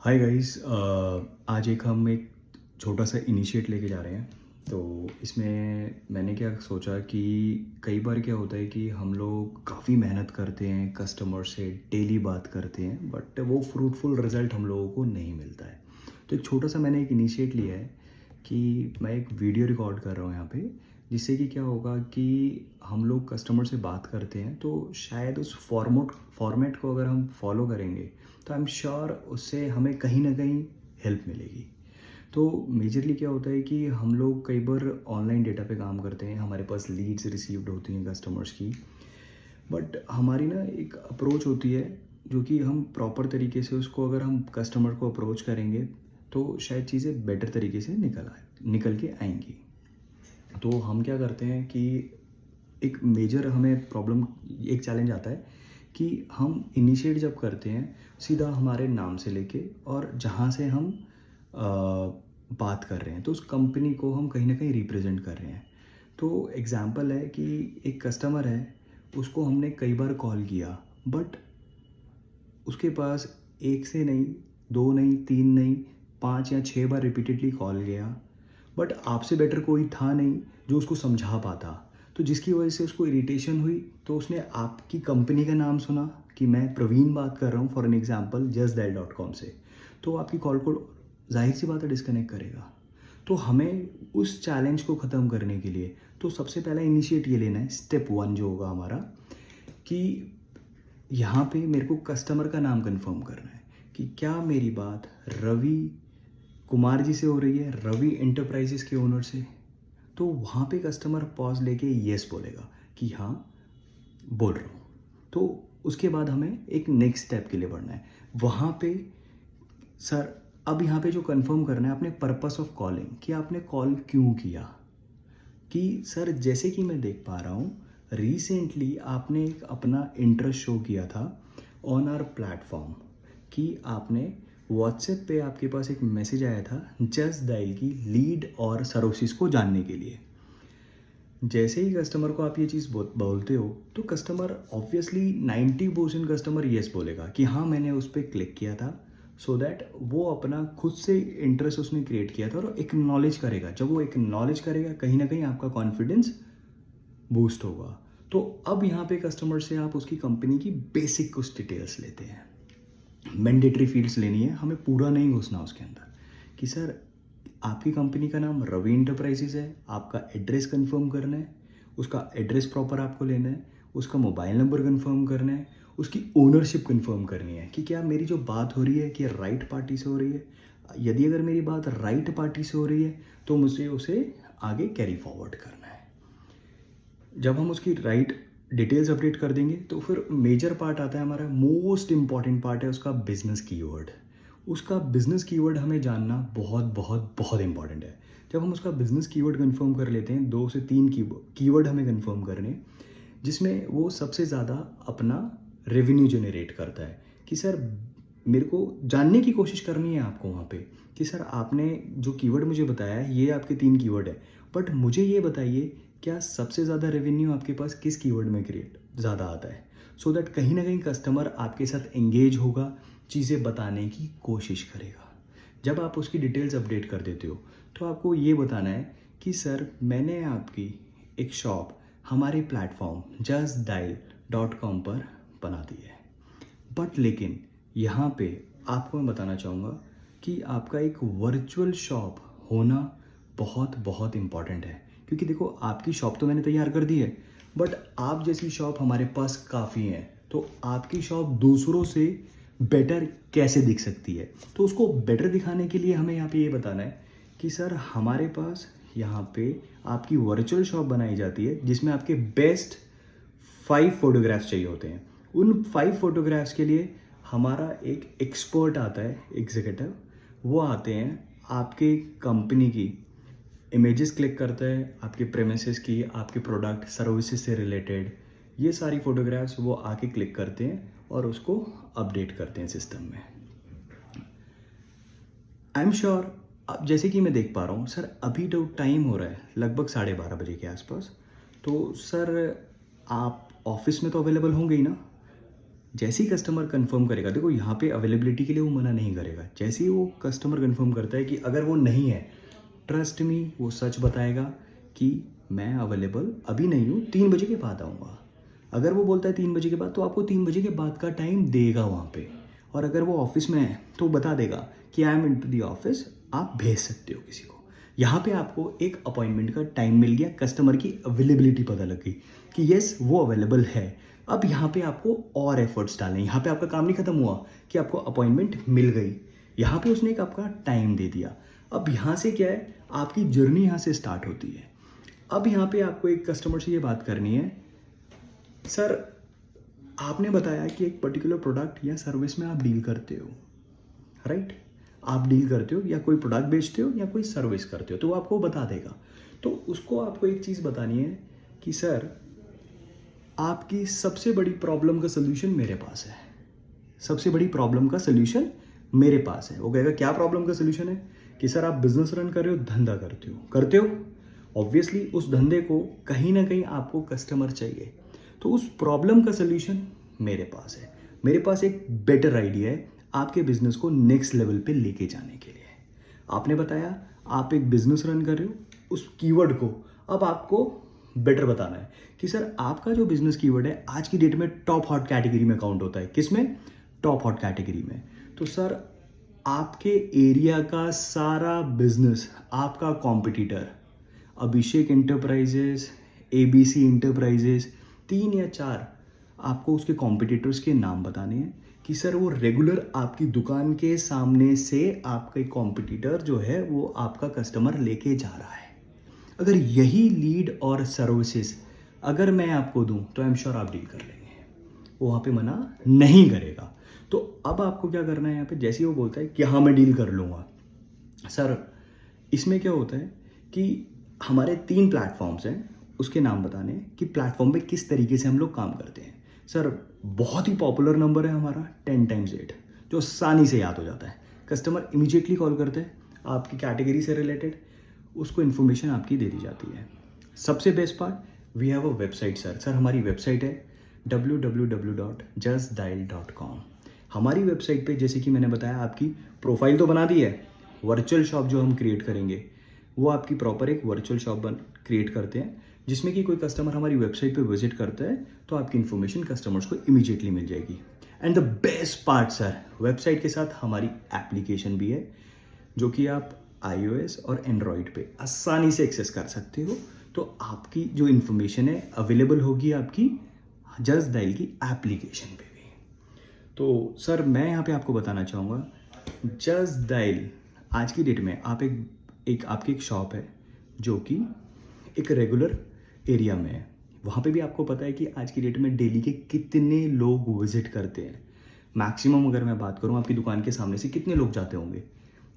Hi guys. आज हम एक छोटा सा इनिशिएट लेके जा रहे हैं। तो इसमें मैंने क्या सोचा कि कई बार क्या होता है कि हम लोग काफ़ी मेहनत करते हैं, कस्टमर से डेली बात करते हैं, बट वो फ्रूटफुल रिज़ल्ट हम लोगों को नहीं मिलता है। तो एक छोटा सा मैंने एक इनिशिएट लिया है कि मैं एक वीडियो रिकॉर्ड कर रहा हूँ यहाँ पे, जिससे कि क्या होगा कि हम लोग कस्टमर से बात करते हैं तो शायद उस फॉर्मेट को अगर हम फॉलो करेंगे तो आई एम श्योर उससे हमें कहीं ना कहीं हेल्प मिलेगी। तो मेजरली क्या होता है कि हम लोग कई बार ऑनलाइन डेटा पे काम करते हैं, हमारे पास लीड्स रिसीव्ड होती हैं कस्टमर्स की, बट हमारी ना एक अप्रोच होती है जो कि हम प्रॉपर तरीके से उसको अगर हम कस्टमर को अप्रोच करेंगे तो शायद चीज़ें बेटर तरीके से निकल के आएंगी। तो हम क्या करते हैं कि एक मेजर हमें प्रॉब्लम, एक चैलेंज आता है कि हम इनिशिएट जब करते हैं सीधा हमारे नाम से लेके और जहाँ से हम बात कर रहे हैं तो उस कंपनी को हम कहीं ना कहीं रिप्रेजेंट कर रहे हैं। तो एग्जांपल है कि एक कस्टमर है, उसको हमने कई बार कॉल किया, बट उसके पास एक से नहीं, दो नहीं, तीन नहीं, 5 या 6 बार रिपीटेडली कॉल गया, बट आपसे बेटर कोई था नहीं जो उसको समझा पाता। तो जिसकी वजह से उसको इरिटेशन हुई, तो उसने आपकी कंपनी का नाम सुना कि मैं प्रवीण बात कर रहा हूँ फॉर एन एग्जांपल justdial.com से, तो आपकी कॉल को जाहिर सी बात है डिस्कनेक्ट करेगा। तो हमें उस चैलेंज को ख़त्म करने के लिए तो सबसे पहला इनिशिएट ये लेना है, स्टेप 1 जो होगा हमारा, कि यहाँ पे मेरे को कस्टमर का नाम कंफर्म करना है कि क्या मेरी बात रवि कुमार जी से हो रही है, रवि एंटरप्राइजेस के ओनर से। तो वहाँ पे कस्टमर पॉज लेके येस बोलेगा कि हाँ बोल रहा हूँ। तो उसके बाद हमें एक नेक्स्ट स्टेप के लिए बढ़ना है। वहाँ पे सर, अब यहाँ पे जो कंफर्म करना है अपने पर्पस ऑफ कॉलिंग, कि आपने कॉल क्यों किया। कि सर जैसे कि मैं देख पा रहा हूँ रिसेंटली आपने एक अपना इंटरेस्ट शो किया था ऑन आवर प्लेटफॉर्म, कि आपने व्हाट्सएप पे आपके पास एक मैसेज आया था जस्ट डायल की लीड और सर्विसेज को जानने के लिए। जैसे ही कस्टमर को आप ये चीज़ बोलते हो तो कस्टमर ऑब्वियसली 90% कस्टमर येस बोलेगा कि हाँ मैंने उस पर क्लिक किया था, सो दैट वो अपना खुद से इंटरेस्ट उसने क्रिएट किया था और एक्नॉलेज करेगा। जब वो एक्नॉलेज करेगा कहीं ना कहीं आपका कॉन्फिडेंस बूस्ट होगा। तो अब यहाँ पे कस्टमर से आप उसकी कंपनी की बेसिक कुछ डिटेल्स लेते हैं। मैंडेटरी फील्ड्स लेनी है, हमें पूरा नहीं घुसना उसके अंदर, कि सर आपकी कंपनी का नाम रवि इंटरप्राइजेज है, आपका एड्रेस कंफर्म करना है, उसका एड्रेस प्रॉपर आपको लेना है, उसका मोबाइल नंबर कंफर्म करना है, उसकी ओनरशिप कंफर्म करनी है कि क्या मेरी जो बात हो रही है कि राइट पार्टी से हो रही है। यदि अगर मेरी बात राइट पार्टी से हो रही है तो मुझे उसे आगे कैरी फॉरवर्ड करना है। जब हम उसकी राइट डिटेल्स अपडेट कर देंगे तो फिर मेजर पार्ट आता है हमारा, मोस्ट इंपॉर्टेंट पार्ट है उसका बिजनेस कीवर्ड। उसका बिजनेस कीवर्ड हमें जानना बहुत बहुत बहुत इंपॉर्टेंट है। जब हम उसका बिजनेस कीवर्ड कंफर्म कर लेते हैं, 2 से 3 कीवर्ड हमें कंफर्म करने, जिसमें वो सबसे ज़्यादा अपना रेवेन्यू जनरेट करता है। कि सर मेरे को जानने की कोशिश करनी है आपको वहाँ पे कि सर आपने जो कीवर्ड मुझे बताया है ये आपके 3 कीवर्ड है, बट मुझे ये बताइए क्या सबसे ज़्यादा रेवेन्यू आपके पास किस कीवर्ड में क्रिएट ज़्यादा आता है, सो दैट कहीं ना कहीं कस्टमर आपके साथ एंगेज होगा, चीज़ें बताने की कोशिश करेगा। जब आप उसकी डिटेल्स अपडेट कर देते हो तो आपको ये बताना है कि सर मैंने आपकी एक शॉप हमारे प्लेटफॉर्म justdial.com पर बना दी है, बट लेकिन यहाँ पे आपको मैं बताना चाहूँगा कि आपका एक वर्चुअल शॉप होना बहुत बहुत इम्पॉर्टेंट है। क्योंकि देखो आपकी शॉप तो मैंने तैयार कर दी है, बट आप जैसी शॉप हमारे पास काफ़ी हैं, तो आपकी शॉप दूसरों से बेटर कैसे दिख सकती है। तो उसको बेटर दिखाने के लिए हमें यहाँ पे ये बताना है कि सर हमारे पास यहाँ पे आपकी वर्चुअल शॉप बनाई जाती है जिसमें आपके बेस्ट 5 फोटोग्राफ्स चाहिए होते हैं। उन 5 फोटोग्राफ्स के लिए हमारा एक एक्सपर्ट आता है, एग्जीक्यूटिव, वो आते हैं, आपके कंपनी की इमेजेस क्लिक करता है, आपके प्रेमिसेस की, आपके प्रोडक्ट सर्विसेज से रिलेटेड ये सारी फोटोग्राफ्स वो आके क्लिक करते हैं और उसको अपडेट करते हैं सिस्टम में। आई एम श्योर, अब जैसे कि मैं देख पा रहा हूँ सर अभी तो टाइम हो रहा है लगभग 12:30 बजे के आसपास, तो सर आप ऑफिस में तो अवेलेबल होंगे ही ना। जैसे ही कस्टमर कंफर्म करेगा, देखो यहाँ पे अवेलेबिलिटी के लिए वो मना नहीं करेगा। जैसे ही वो कस्टमर कंफर्म करता है कि अगर वो नहीं है, ट्रस्ट मी वो सच बताएगा कि मैं अवेलेबल अभी नहीं हूँ, 3 बजे के बाद आऊँगा। अगर वो बोलता है 3 बजे के बाद, तो आपको 3 बजे के बाद का टाइम देगा वहाँ पे। और अगर वो ऑफिस में है तो बता देगा कि I am in to the office, आप भेज सकते हो किसी को। यहाँ पे आपको एक अपॉइंटमेंट का टाइम मिल गया, कस्टमर की अवेलेबिलिटी पता लग गई कि यस वो अवेलेबल है। अब यहाँ पे आपको और एफर्ट्स डालने, यहाँ पे आपका काम नहीं खत्म हुआ कि आपको अपॉइंटमेंट मिल गई, यहाँ पे उसने एक आपका टाइम दे दिया। अब यहाँ से क्या है, आपकी जर्नी यहाँ से स्टार्ट होती है। अब यहाँ पे आपको एक कस्टमर से ये बात करनी है, सर आपने बताया कि एक पर्टिकुलर प्रोडक्ट या सर्विस में आप डील करते हो, राइट? आप डील करते हो या कोई प्रोडक्ट बेचते हो या कोई सर्विस करते हो, तो वो आपको बता देगा। तो उसको आपको एक चीज़ बतानी है कि सर आपकी सबसे बड़ी प्रॉब्लम का सोल्यूशन मेरे पास है, सबसे बड़ी प्रॉब्लम का सोल्यूशन मेरे पास है। वो कहेगा क्या प्रॉब्लम का सोल्यूशन है? कि सर आप बिजनेस रन कर रहे हो, धंधा करते हो, ऑब्वियसली उस धंधे को कहीं ना कहीं आपको कस्टमर चाहिए, तो उस प्रॉब्लम का सोल्यूशन मेरे पास है। मेरे पास एक बेटर आइडिया है आपके बिजनेस को नेक्स्ट लेवल पे लेके जाने के लिए। आपने बताया आप एक बिजनेस रन कर रहे हो, उस कीवर्ड को अब आपको बेटर बताना है कि सर आपका जो बिजनेस कीवर्ड है आज की डेट में टॉप हॉट कैटेगरी में काउंट होता है। किस में? टॉप हॉट कैटेगरी में। तो सर आपके एरिया का सारा बिजनेस, आपका कॉम्पिटिटर अभिषेक इंटरप्राइजेस, एबीसी इंटरप्राइजेस, 3 या 4 आपको उसके कॉम्पिटिटर्स के नाम बताने हैं कि सर वो रेगुलर आपकी दुकान के सामने से आपका कॉम्पिटिटर जो है वो आपका कस्टमर लेके जा रहा है। अगर यही लीड और सर्विसेज अगर मैं आपको दूं तो आई एम श्योर आप डील कर लेंगे, वो वहाँ पे मना नहीं करेगा। तो अब आपको क्या करना है यहाँ पे, जैसे ही वो बोलता है कि हाँ मैं डील कर लूँगा, सर इसमें क्या होता है कि हमारे 3 प्लेटफॉर्म्स हैं, उसके नाम बताने कि प्लेटफॉर्म पे किस तरीके से हम लोग काम करते हैं। सर बहुत ही पॉपुलर नंबर है हमारा 10 टाइम्स 8, जो आसानी से याद हो जाता है। कस्टमर इमीडिएटली कॉल करते हैं, आपकी कैटेगरी से रिलेटेड उसको इन्फॉर्मेशन आपकी दे दी जाती है। सबसे best part, we have a website sir हमारी वेबसाइट है www.justdial.com। हमारी वेबसाइट पे जैसे कि मैंने बताया आपकी प्रोफाइल तो बना दी है, वर्चुअल शॉप जो हम क्रिएट करेंगे वो आपकी प्रॉपर एक वर्चुअल शॉप क्रिएट करते हैं, जिसमें कि कोई कस्टमर हमारी वेबसाइट पे विजिट करता है तो आपकी इन्फॉर्मेशन कस्टमर्स को इमीडिएटली मिल जाएगी। And the best part sir, website के साथ हमारी एप्लीकेशन भी है जो कि आप iOS और एंड्रॉयड पे आसानी से एक्सेस कर सकते हो। तो आपकी जो इन्फॉर्मेशन है अवेलेबल होगी आपकी जस्ट डायल की एप्लीकेशन पे भी। तो सर मैं यहाँ पे आपको बताना चाहूँगा, जस्ट डायल आज की डेट में आप आपकी एक शॉप है जो कि एक रेगुलर एरिया में है। वहाँ पे भी आपको पता है कि आज की डेट में डेली के कितने लोग विजिट करते हैं। मैक्सिमम अगर मैं बात करूँ आपकी दुकान के सामने से कितने लोग जाते होंगे,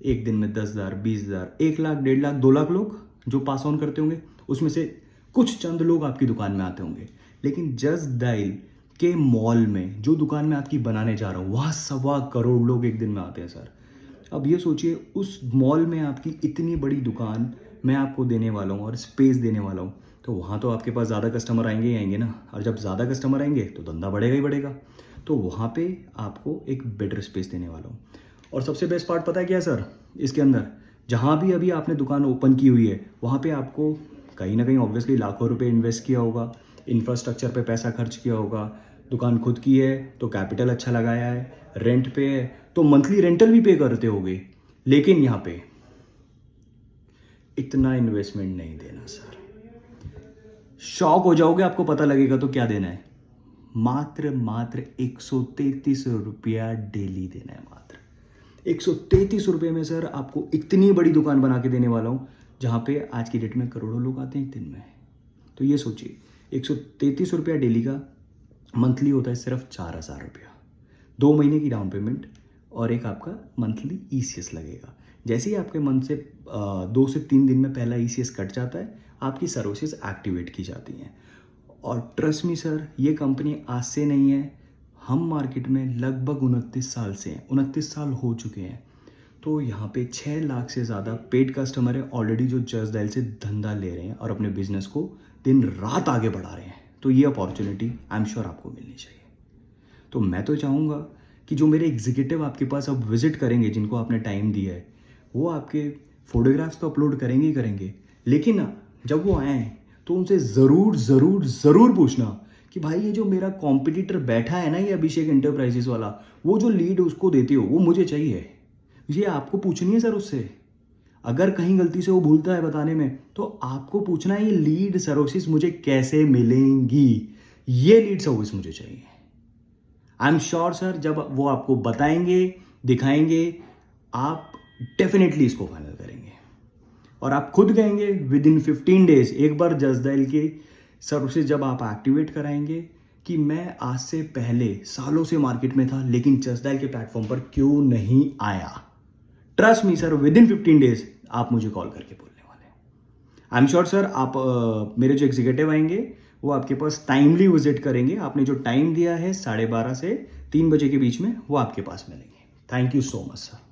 एक दिन में 10,000, 20,000, 1 लाख, 1.5 लाख, 2 लाख लोग जो पास ऑन करते होंगे, उसमें से कुछ चंद लोग आपकी दुकान में आते होंगे। लेकिन जस्ट डायल के मॉल में जो दुकान में आपकी बनाने जा रहा हूँ, वहाँ 1.25 करोड़ लोग एक दिन में आते हैं सर। अब ये सोचिए उस मॉल में आपकी इतनी बड़ी दुकान मैं आपको देने वाला हूँ और स्पेस देने वाला हूँ, तो वहाँ तो आपके पास ज़्यादा कस्टमर आएंगे ही आएंगे ना, और जब ज़्यादा कस्टमर आएंगे तो धंधा बढ़ेगा ही बढ़ेगा। तो वहाँ पे आपको एक बेटर स्पेस देने वाला हूँ। और सबसे बेस्ट पार्ट पता है क्या सर, इसके अंदर जहाँ भी अभी आपने दुकान ओपन की हुई है वहाँ पे आपको कहीं ना कहीं ऑब्वियसली लाखों रुपए इन्वेस्ट किया होगा, इंफ्रास्ट्रक्चर पे पैसा खर्च किया होगा, दुकान खुद की है तो कैपिटल अच्छा लगाया है, रेंट पे है तो मंथली रेंटल भी पे करते होगे, लेकिन यहाँ पे इतना इन्वेस्टमेंट नहीं देना सर। शॉक हो जाओगे आपको पता लगेगा तो क्या देना है, मात्र 133 रुपया डेली देना है। मात्र 133 रुपये में सर आपको इतनी बड़ी दुकान बना के देने वाला हूँ जहाँ पे आज की डेट में करोड़ों लोग आते हैं एक दिन में। तो ये सोचिए 133 रुपया डेली का, मंथली होता है सिर्फ 4,000 रुपया, 2 महीने की डाउन पेमेंट और एक आपका मंथली ECS लगेगा। जैसे ही आपके मंथ से 2 से 3 दिन में पहला ECS कट जाता है, आपकी सर्विसेज एक्टिवेट की जाती हैं। और ट्रस्ट मी सर, ये कंपनी आज से नहीं है, हम मार्केट में लगभग 29 साल से हैं, 29 साल हो चुके हैं। तो यहाँ पे 6 लाख से ज़्यादा पेड कस्टमर है ऑलरेडी जो जस्ट डायल से धंधा ले रहे हैं और अपने बिजनेस को दिन रात आगे बढ़ा रहे हैं। तो ये अपॉर्चुनिटी आई एम श्योर आपको मिलनी चाहिए। तो मैं तो चाहूँगा कि जो मेरे एग्जीक्यूटिव आपके पास अब विजिट करेंगे, जिनको आपने टाइम दिया है, वो आपके फोटोग्राफ्स तो अपलोड करेंगे ही करेंगे, लेकिन जब वो आएँ तो उनसे ज़रूर ज़रूर ज़रूर पूछना कि भाई ये जो मेरा कॉम्पिटिटर बैठा है ना, ये अभिषेक एंटरप्राइजेस वाला, वो जो लीड उसको देते हो वो मुझे चाहिए। ये आपको पूछनी है सर उससे। अगर कहीं गलती से वो भूलता है बताने में, तो आपको पूछना है ये लीड सर्विसेज मुझे कैसे मिलेंगी, ये लीड सर्विस मुझे चाहिए। आई एम श्योर सर, जब वो आपको बताएंगे, दिखाएंगे, आप डेफिनेटली इसको फाइनल करेंगे और आप खुद कहेंगे विद इन 15 डेज एक बार जसदाइल की सर्विसेज जब आप एक्टिवेट कराएंगे कि मैं आज से पहले सालों से मार्केट में था, लेकिन जसदाइल के प्लेटफॉर्म पर क्यों नहीं आया। Trust me sir, with in 15 days आप मुझे कॉल करके बोलने वाले हैं। आई एम श्योर सर, आप मेरे जो एग्जीक्यूटिव आएंगे वो आपके पास टाइमली विजिट करेंगे। आपने जो टाइम दिया है 12:30 से 3 बजे के बीच में, वो आपके पास मिलेंगे। Thank you so much sir.